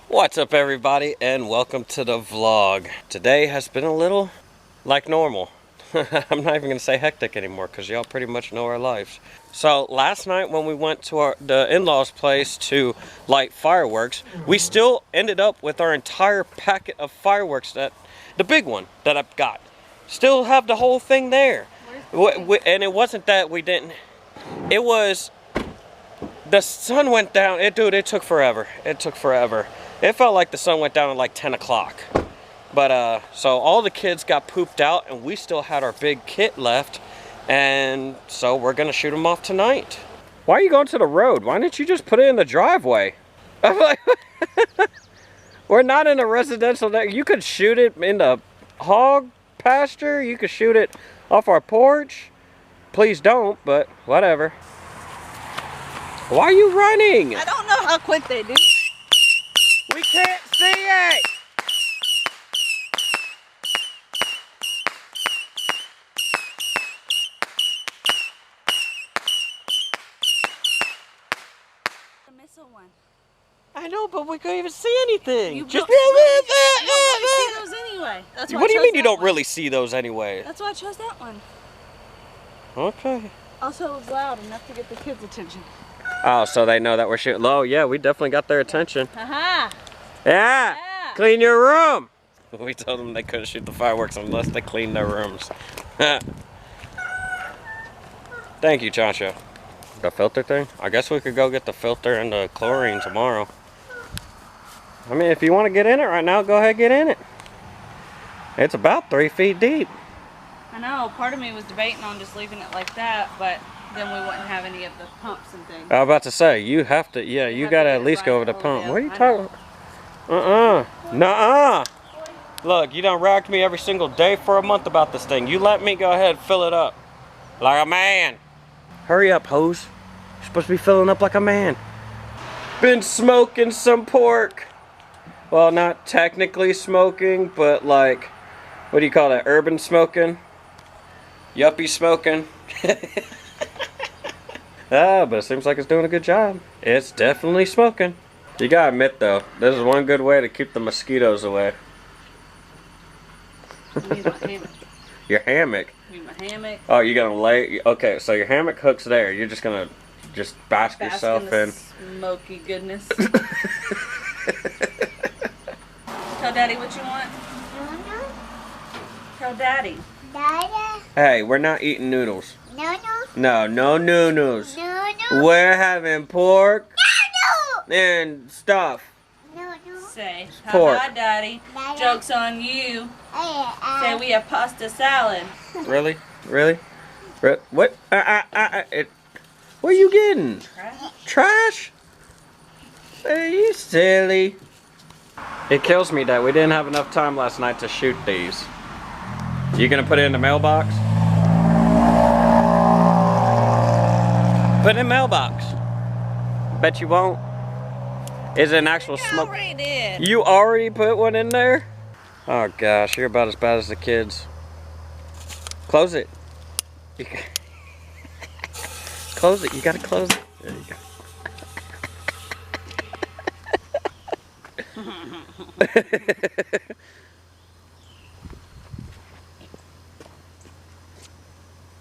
What's up, everybody, and welcome to the vlog. Today has been a little like normal. I'm not even gonna say hectic anymore because y'all pretty much know our lives. So last night when we went to the in-laws place to light fireworks, we still ended up with our entire packet of fireworks, that the big one that I've got. Still have the whole thing there. And it wasn't that we didn't, it was the sun went down. It took forever. It felt like the sun went down at like 10 o'clock. But, so all the kids got pooped out and we still had our big kit left. And so we're gonna shoot them off tonight. Why are you going to the road? Why didn't you just put it in the driveway? I'm like, we're not in a residential, you could shoot it in the hog pasture. You could shoot it off our porch. Please don't, but whatever. Why are you running? I don't know how quick they do. We can't see it! The missile one. I know, but we can't even see anything. You Just don't really see those anyway. That's why what do you mean you don't one. really see those anyway? That's why I chose that one. Okay. Also, it was loud enough to get the kids' attention. Oh, so they know that we're shooting low. Yeah, we definitely got their attention. Haha. Yeah. Yeah. Clean your room. We told them they couldn't shoot the fireworks unless they cleaned their rooms. Thank you, Chancho. The filter thing? I guess we could go get the filter and the chlorine tomorrow. I mean, if you want to get in it right now, go ahead, get in it. It's about 3 feet deep. I know. Part of me was debating on just leaving it like that, but then we wouldn't have any of the pumps and things. I was about to say, you have to, yeah, you got to at least go over the pump. What are you talking about? Nuh-uh. Look, you done racked me every single day for a month about this thing. You let me go ahead and fill it up. Like a man. Hurry up, hose. You're supposed to be filling up like a man. Been smoking some pork. Well, not technically smoking, but like, what do you call that? Urban smoking? Yuppie smoking? Ah, but it seems like it's doing a good job. It's definitely smoking. You gotta admit though, this is one good way to keep the mosquitoes away. Use my hammock. Your hammock? Use my hammock. Oh, you're gonna lay, okay, so your hammock hooks there. You're just gonna bask yourself in. Smoky goodness. Tell Daddy what you want. Tell Daddy. Hey, we're not eating noodles. No noodles. No. We're having pork and stuff. Say, Pork. hi, Daddy. Joke's on you. Say we have pasta salad. Really? Really? What? What are you getting? Trash? Are you silly? It kills me that we didn't have enough time last night to shoot these. You gonna put it in the mailbox? Put it in the mailbox. Bet you won't. Is it an actual smoke? already did. You already put one in there? Oh gosh, you're about as bad as the kids. Close it. Close it, you gotta close it. There you go.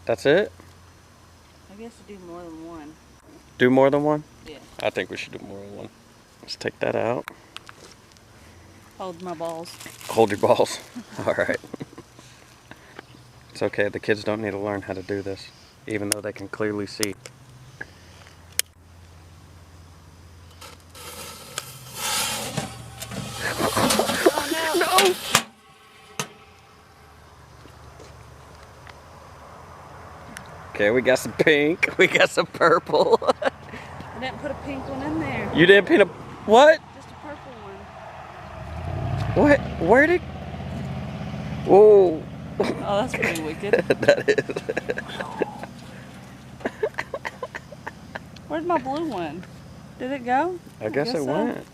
That's it? I guess to do more than one. Do more than one? Yeah. I think we should do more than one. Let's take that out. Hold my balls. Hold your balls. Alright. It's okay, the kids don't need to learn how to do this, even though they can clearly see. Oh no! No! Okay, we got some pink, we got some purple. I didn't put a pink one in there. You didn't put a, what? Just a purple one. What? Where did? Whoa. Oh, that's pretty wicked. That is. Where's my blue one? Did it go? I guess it so. went.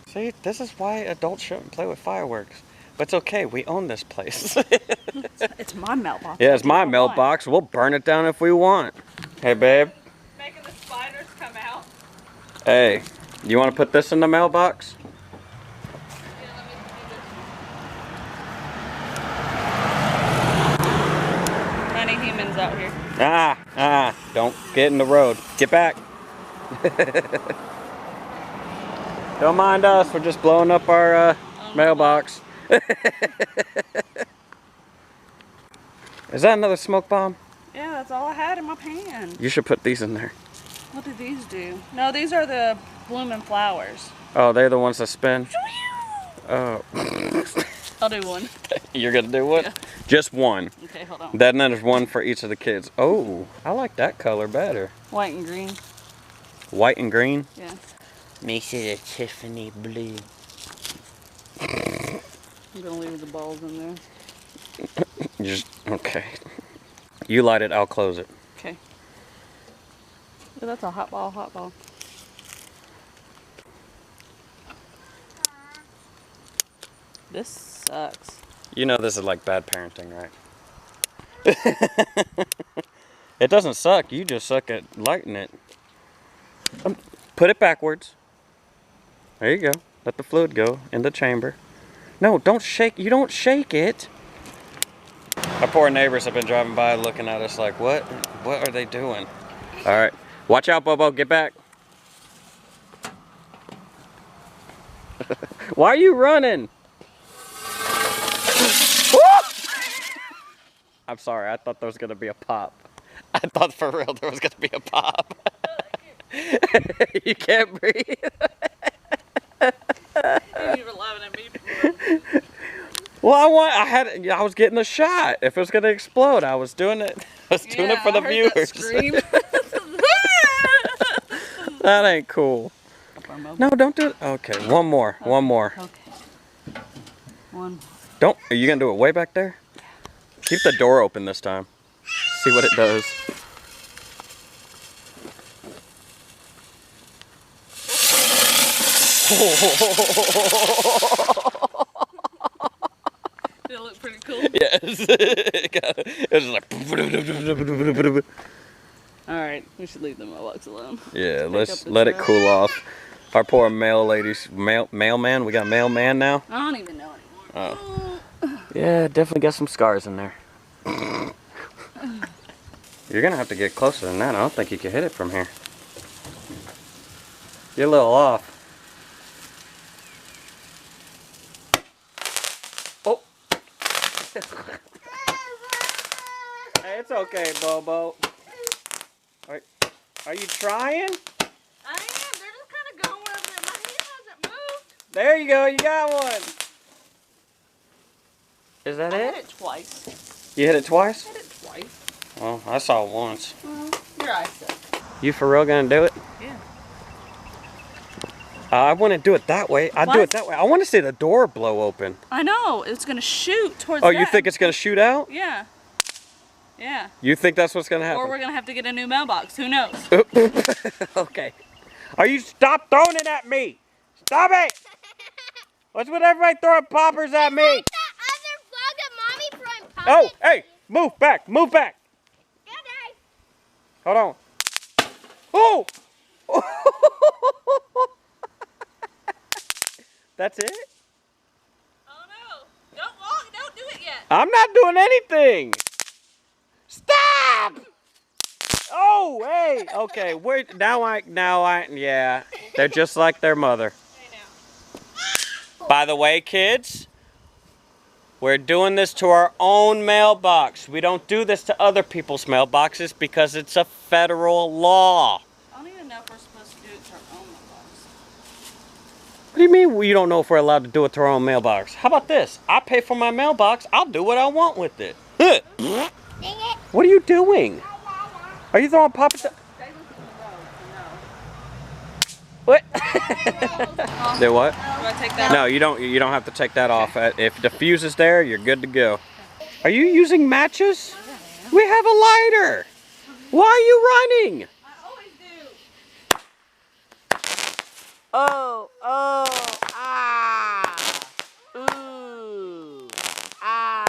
See, this is why adults shouldn't play with fireworks. But it's okay, we own this place. It's my mailbox. Yeah, it's my mailbox. We'll burn it down if we want. Hey, babe. Making the spiders come out. Hey, you want to put this in the mailbox? Don't get in the road. Get back. Don't mind us. We're just blowing up our mailbox. Is that another smoke bomb? Yeah, that's all I had in my pan. You should put these in there. What do these do? No, these are the blooming flowers. Oh, they're the ones that spin? Oh. I'll do one. You're gonna do what? Yeah. Just one. Okay, hold on. Then there's one for each of the kids. Oh, I like that color better. White and green. White and green? Yeah. Makes it a Tiffany blue. I'm gonna leave the balls in there. Okay. You light it, I'll close it. Okay. Oh, that's a hot ball, hot ball. This sucks. You know this is like bad parenting, right? It doesn't suck, you just suck at lighting it. Put it backwards. There you go. Let the fluid go in the chamber. No, don't shake. You don't shake it. Our poor neighbors have been driving by looking at us like, what? What are they doing? All right. Watch out, Bobo. Get back. Why are you running? I'm sorry. I thought there was going to be a pop. I thought for real there was going to be a pop. You can't breathe. You were laughing at me. Well, I was getting a shot. If it was gonna explode, I was doing it. I was doing it for the viewers. That ain't cool. No, don't do it. Okay, one more. One more. Okay. One. Don't. Are you gonna do it way back there? Keep the door open this time. See what it does. Did it look pretty cool? Yes. It was like. Alright, we should leave the mailbox alone. Yeah, let's let it cool off. Our poor mail ladies, mailman. We got mailman now. I don't even know anymore. Oh. Yeah, definitely got some scars in there. You're gonna have to get closer than that. I don't think you can hit it from here. You're a little off. Oh. Hey, it's okay, Bobo. Are you trying? I am. They're just kind of going wherever my hand hasn't moved. There you go. You got one. Is that I it? hit it twice. You hit it twice? I hit it twice. Well, I saw it once. Well, your eyes suck. You for real gonna do it? Yeah. I want to do it that way. I do it that way. I want to see the door blow open. I know. It's going to shoot towards Oh, you think it's going to shoot out? Yeah. Yeah. You think that's what's going to happen? Or we're going to have to get a new mailbox. Who knows? Okay. Stop throwing it at me. Stop it. What's with everybody throwing poppers at me? Like that other vlog of mommy throwing Oh, poppers. hey, move back. Move back. Yeah, Dad. Hold on. Oh. That's it? Oh no. Don't walk. Don't do it yet. I'm not doing anything. Stop! Oh, hey. Okay, yeah. They're just like their mother. By the way, kids, we're doing this to our own mailbox. We don't do this to other people's mailboxes because it's a federal law. I don't even know if we're supposed to do it to our own mailbox. What do you mean you don't know if we're allowed to do it to our own mailbox? How about this? I pay for my mailbox. I'll do what I want with it. What are you doing? Are you throwing poppers? What? Do what? Do I take that No, you don't. You don't have to take that off. If the fuse is there, you're good to go. Are you using matches? We have a lighter. Why are you running? I always do. Oh, ah, ooh, ah.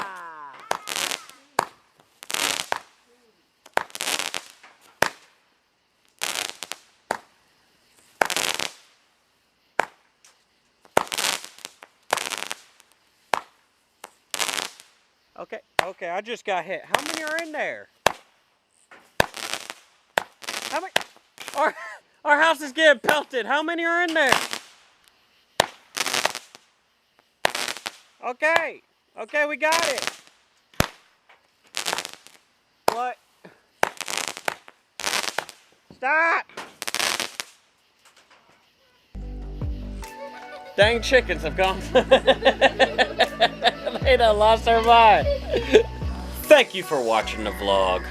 Okay, I just got hit. How many are in there? Our house is getting pelted. How many are in there? Okay. Okay, we got it. What? Stop! Dang chickens have gone. They done lost their mind. Thank you for watching the vlog.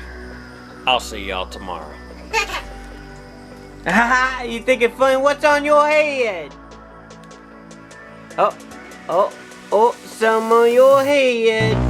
I'll see y'all tomorrow. Haha, you think it's funny? What's on your head? Oh, some on your head.